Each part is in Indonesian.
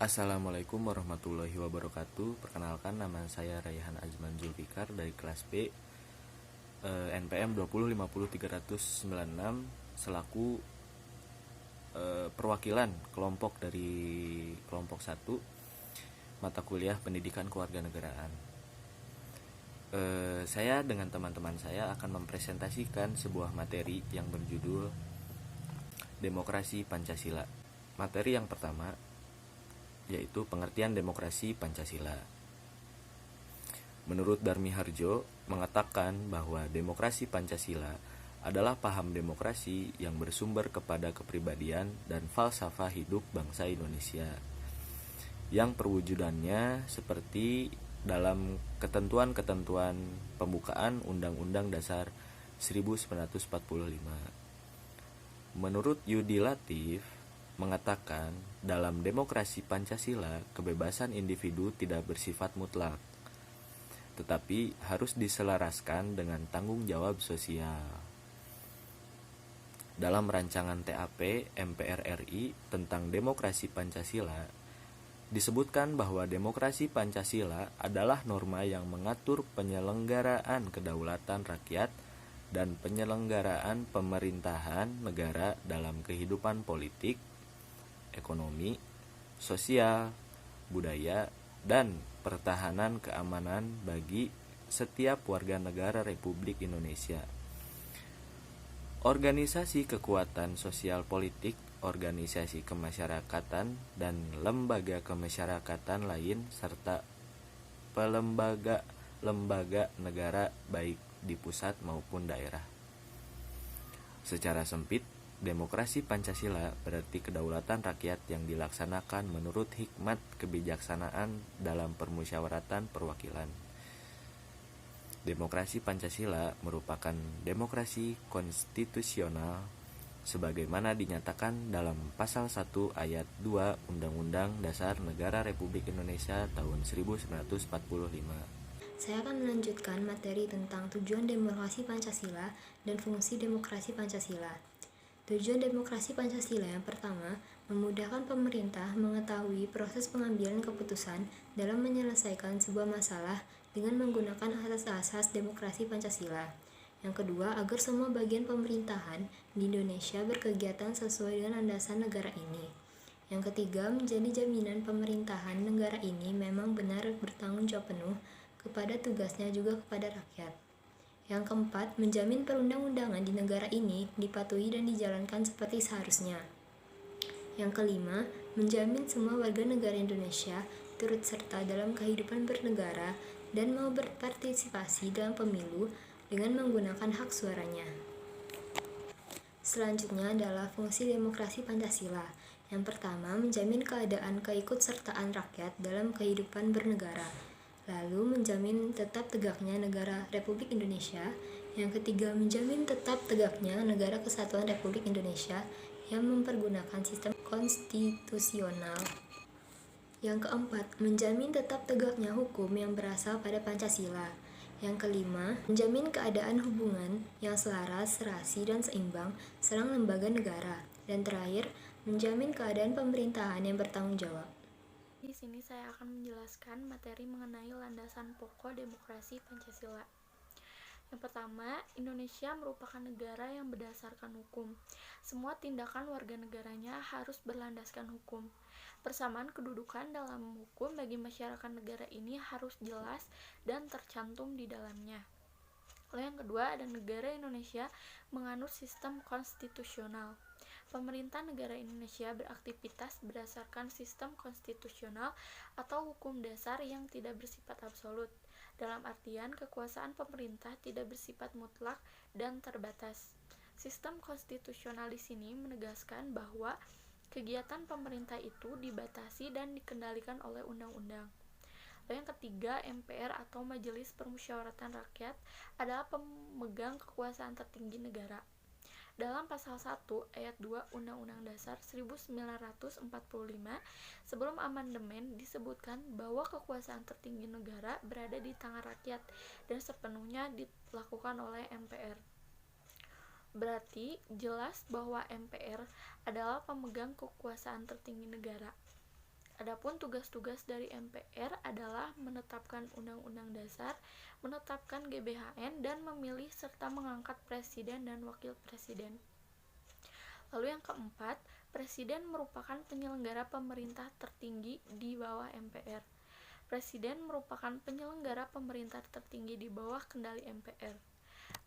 Assalamualaikum warahmatullahi wabarakatuh. Perkenalkan, nama saya Raihan Azman Zulfikar dari kelas B, NPM 2050396 selaku perwakilan kelompok dari kelompok 1 mata kuliah Pendidikan Kewarganegaraan. Saya dengan teman-teman saya akan mempresentasikan sebuah materi yang berjudul Demokrasi Pancasila. Materi yang pertama yaitu pengertian demokrasi Pancasila. Menurut Darmi Harjo mengatakan bahwa demokrasi Pancasila adalah paham demokrasi yang bersumber kepada kepribadian dan falsafah hidup bangsa Indonesia, yang perwujudannya seperti dalam ketentuan-ketentuan pembukaan Undang-Undang Dasar 1945. Menurut Yudi Latif mengatakan, dalam demokrasi Pancasila, kebebasan individu tidak bersifat mutlak, tetapi harus diselaraskan dengan tanggung jawab sosial. Dalam rancangan TAP MPR RI tentang demokrasi Pancasila, disebutkan bahwa demokrasi Pancasila adalah norma yang mengatur penyelenggaraan kedaulatan rakyat dan penyelenggaraan pemerintahan negara dalam kehidupan politik, ekonomi, sosial, budaya, dan pertahanan keamanan bagi setiap warga negara Republik Indonesia. Organisasi kekuatan sosial politik, organisasi kemasyarakatan, dan lembaga kemasyarakatan lain, serta pelembaga-lembaga negara baik di pusat maupun daerah. Secara sempit, demokrasi Pancasila berarti kedaulatan rakyat yang dilaksanakan menurut hikmat kebijaksanaan dalam permusyawaratan perwakilan. Demokrasi Pancasila merupakan demokrasi konstitusional sebagaimana dinyatakan dalam pasal 1 ayat 2 Undang-Undang Dasar Negara Republik Indonesia tahun 1945. Saya akan melanjutkan materi tentang tujuan demokrasi Pancasila dan fungsi demokrasi Pancasila. Tujuan demokrasi Pancasila yang pertama, memudahkan pemerintah mengetahui proses pengambilan keputusan dalam menyelesaikan sebuah masalah dengan menggunakan asas-asas demokrasi Pancasila. Yang kedua, agar semua bagian pemerintahan di Indonesia berkegiatan sesuai dengan landasan negara ini. Yang ketiga, menjadi jaminan pemerintahan negara ini memang benar bertanggung jawab penuh kepada tugasnya juga kepada rakyat. Yang keempat, menjamin perundang-undangan di negara ini dipatuhi dan dijalankan seperti seharusnya. Yang kelima, menjamin semua warga negara Indonesia turut serta dalam kehidupan bernegara dan mau berpartisipasi dalam pemilu dengan menggunakan hak suaranya. Selanjutnya adalah fungsi demokrasi Pancasila. Yang pertama, menjamin keadaan keikutsertaan rakyat dalam kehidupan bernegara. Lalu menjamin tetap tegaknya negara Republik Indonesia. Yang ketiga, menjamin tetap tegaknya negara kesatuan Republik Indonesia yang mempergunakan sistem konstitusional. Yang keempat, menjamin tetap tegaknya hukum yang berasal pada Pancasila. Yang kelima, menjamin keadaan hubungan yang selaras, serasi, dan seimbang serang lembaga negara. Dan terakhir, menjamin keadaan pemerintahan yang bertanggung jawab. Di sini saya akan menjelaskan materi mengenai landasan pokok demokrasi Pancasila. Yang pertama, Indonesia merupakan negara yang berdasarkan hukum. Semua tindakan warga negaranya harus berlandaskan hukum. Persamaan kedudukan dalam hukum bagi masyarakat negara ini harus jelas dan tercantum di dalamnya. Lalu yang kedua, ada negara Indonesia menganut sistem konstitusional. Pemerintah negara Indonesia beraktivitas berdasarkan sistem konstitusional atau hukum dasar yang tidak bersifat absolut. Dalam artian, kekuasaan pemerintah tidak bersifat mutlak dan terbatas. Sistem konstitusional di sini menegaskan bahwa kegiatan pemerintah itu dibatasi dan dikendalikan oleh undang-undang. Lalu yang ketiga, MPR atau Majelis Permusyawaratan Rakyat adalah pemegang kekuasaan tertinggi negara. Dalam pasal 1 ayat 2 Undang-Undang Dasar 1945 sebelum amandemen disebutkan bahwa kekuasaan tertinggi negara berada di tangan rakyat dan sepenuhnya dilakukan oleh MPR. Berarti jelas bahwa MPR adalah pemegang kekuasaan tertinggi negara. Adapun tugas-tugas dari MPR adalah menetapkan undang-undang dasar, menetapkan GBHN, dan memilih serta mengangkat presiden dan wakil presiden. Lalu yang keempat, presiden merupakan penyelenggara pemerintah tertinggi di bawah MPR. Presiden merupakan penyelenggara pemerintah tertinggi di bawah kendali MPR.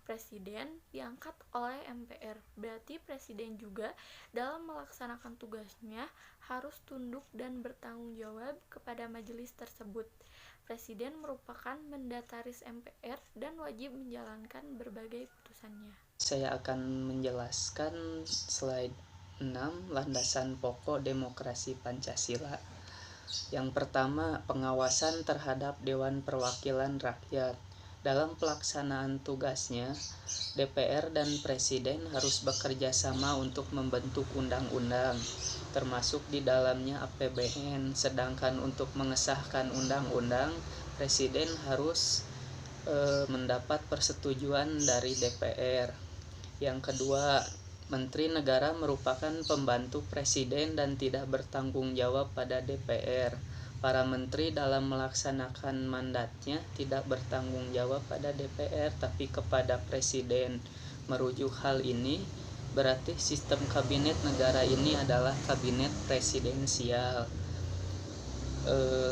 Presiden diangkat oleh MPR, berarti presiden juga dalam melaksanakan tugasnya harus tunduk dan bertanggung jawab kepada majelis tersebut. Presiden merupakan mendataris MPR dan wajib menjalankan berbagai putusannya. Saya akan menjelaskan slide 6, landasan pokok demokrasi Pancasila. Yang pertama, pengawasan terhadap Dewan Perwakilan Rakyat. Dalam pelaksanaan tugasnya, DPR dan Presiden harus bekerja sama untuk membentuk undang-undang, termasuk di dalamnya APBN. Sedangkan untuk mengesahkan undang-undang, Presiden harus mendapat persetujuan dari DPR. Yang kedua, Menteri Negara merupakan pembantu Presiden dan tidak bertanggung jawab pada DPR. Para menteri dalam melaksanakan mandatnya tidak bertanggung jawab pada DPR tapi kepada Presiden. Merujuk hal ini, berarti sistem kabinet negara ini adalah kabinet presidensial.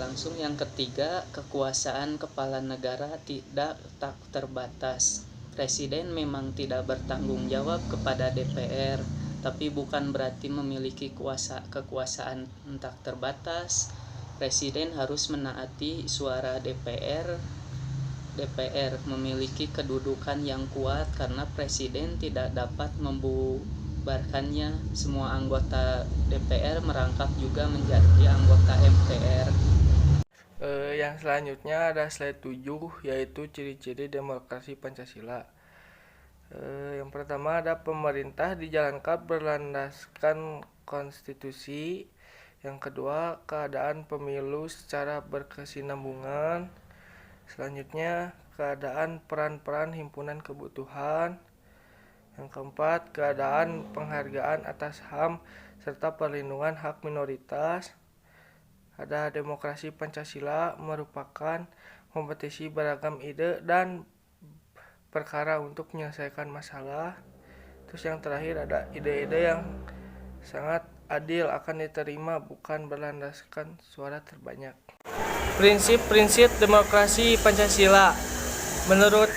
Langsung yang ketiga, kekuasaan kepala negara tidak tak terbatas. Presiden memang tidak bertanggung jawab kepada DPR, tapi bukan berarti memiliki kekuasaan tak terbatas. Presiden harus menaati suara DPR. DPR memiliki kedudukan yang kuat karena Presiden tidak dapat membubarkannya. Semua anggota DPR merangkap juga menjadi anggota MPR. Yang selanjutnya ada slide 7, yaitu ciri-ciri demokrasi Pancasila. Yang pertama ada pemerintah dijalankan berlandaskan konstitusi. Yang kedua, keadaan pemilu secara berkesinambungan. Selanjutnya, keadaan peran-peran himpunan kebutuhan. Yang keempat, keadaan penghargaan atas HAM serta perlindungan hak minoritas. Ada demokrasi Pancasila merupakan kompetisi beragam ide dan perkara untuk menyelesaikan masalah. Terus yang terakhir ada ide-ide yang sangat adil akan diterima, bukan berlandaskan suara terbanyak. Prinsip-prinsip demokrasi Pancasila menurut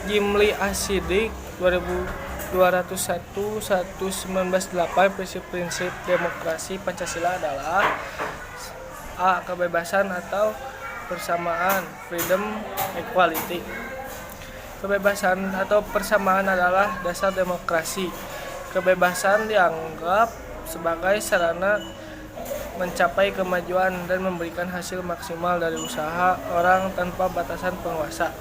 Jimli Asidik 2201/1908, prinsip-prinsip demokrasi Pancasila adalah A. Kebebasan atau persamaan, freedom, equality. Kebebasan atau persamaan adalah dasar demokrasi. Kebebasan dianggap sebagai sarana mencapai kemajuan dan memberikan hasil maksimal dari usaha orang tanpa batasan penguasa.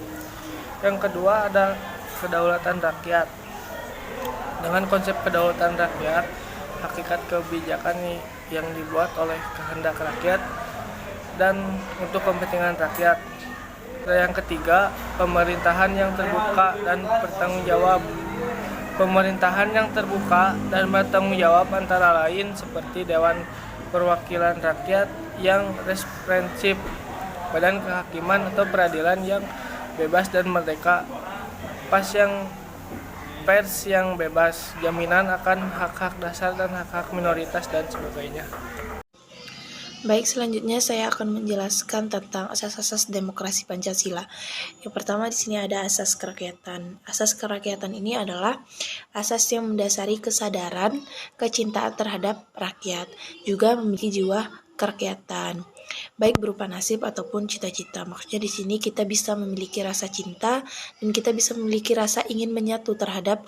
Yang kedua ada kedaulatan rakyat. Dengan konsep kedaulatan rakyat, hakikat kebijakan yang dibuat oleh kehendak rakyat dan untuk kepentingan rakyat. Dan yang ketiga, pemerintahan yang terbuka dan bertanggung jawab. Pemerintahan yang terbuka dan bertanggung jawab antara lain seperti Dewan Perwakilan Rakyat yang representatif, badan kehakiman atau peradilan yang bebas dan merdeka, pers yang bebas, jaminan akan hak-hak dasar dan hak-hak minoritas dan sebagainya. Baik, selanjutnya saya akan menjelaskan tentang asas-asas demokrasi Pancasila. Yang pertama di sini ada asas kerakyatan. Asas kerakyatan ini adalah asas yang mendasari kesadaran, kecintaan terhadap rakyat, juga memiliki jiwa kerakyatan, baik berupa nasib ataupun cita-cita. Maksudnya di sini kita bisa memiliki rasa cinta dan kita bisa memiliki rasa ingin menyatu terhadap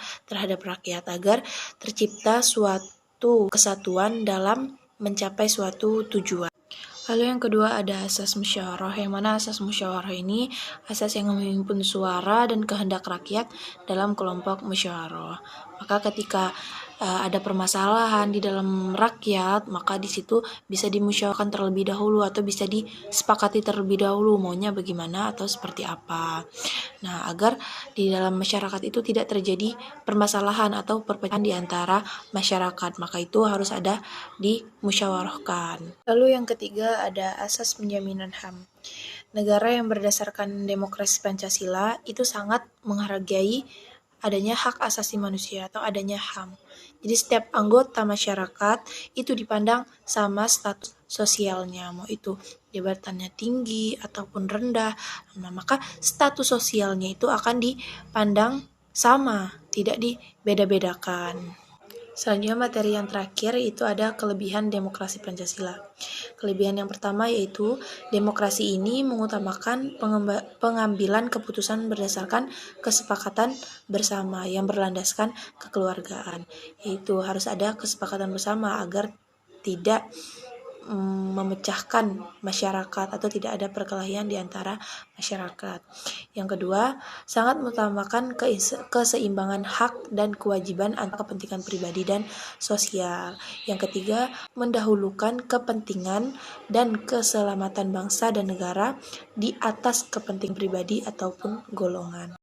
rakyat agar tercipta suatu kesatuan dalam mencapai suatu tujuan. Lalu yang kedua ada asas musyawarah, yang mana asas musyawarah ini asas yang menghimpun suara dan kehendak rakyat dalam kelompok musyawarah. Maka ketika ada permasalahan di dalam rakyat, maka di situ bisa dimusyawarahkan terlebih dahulu atau bisa disepakati terlebih dahulu maunya bagaimana atau seperti apa. Nah, agar di dalam masyarakat itu tidak terjadi permasalahan atau perpecahan di antara masyarakat, maka itu harus ada dimusyawarahkan. Lalu yang ketiga ada asas penjaminan HAM. Negara yang berdasarkan demokrasi Pancasila itu sangat menghargai adanya hak asasi manusia atau adanya HAM. Jadi setiap anggota masyarakat itu dipandang sama status sosialnya, mau itu jabatannya tinggi ataupun rendah. Nah, maka status sosialnya itu akan dipandang sama, tidak dibeda-bedakan. Selanjutnya materi yang terakhir itu ada kelebihan demokrasi Pancasila. Kelebihan yang pertama yaitu demokrasi ini mengutamakan pengambilan keputusan berdasarkan kesepakatan bersama yang berlandaskan kekeluargaan. Yaitu harus ada kesepakatan bersama agar tidak memecahkan masyarakat atau tidak ada perkelahian di antara masyarakat. Yang kedua, sangat mengutamakan keseimbangan hak dan kewajiban antara kepentingan pribadi dan sosial. Yang ketiga, mendahulukan kepentingan dan keselamatan bangsa dan negara di atas kepentingan pribadi ataupun golongan.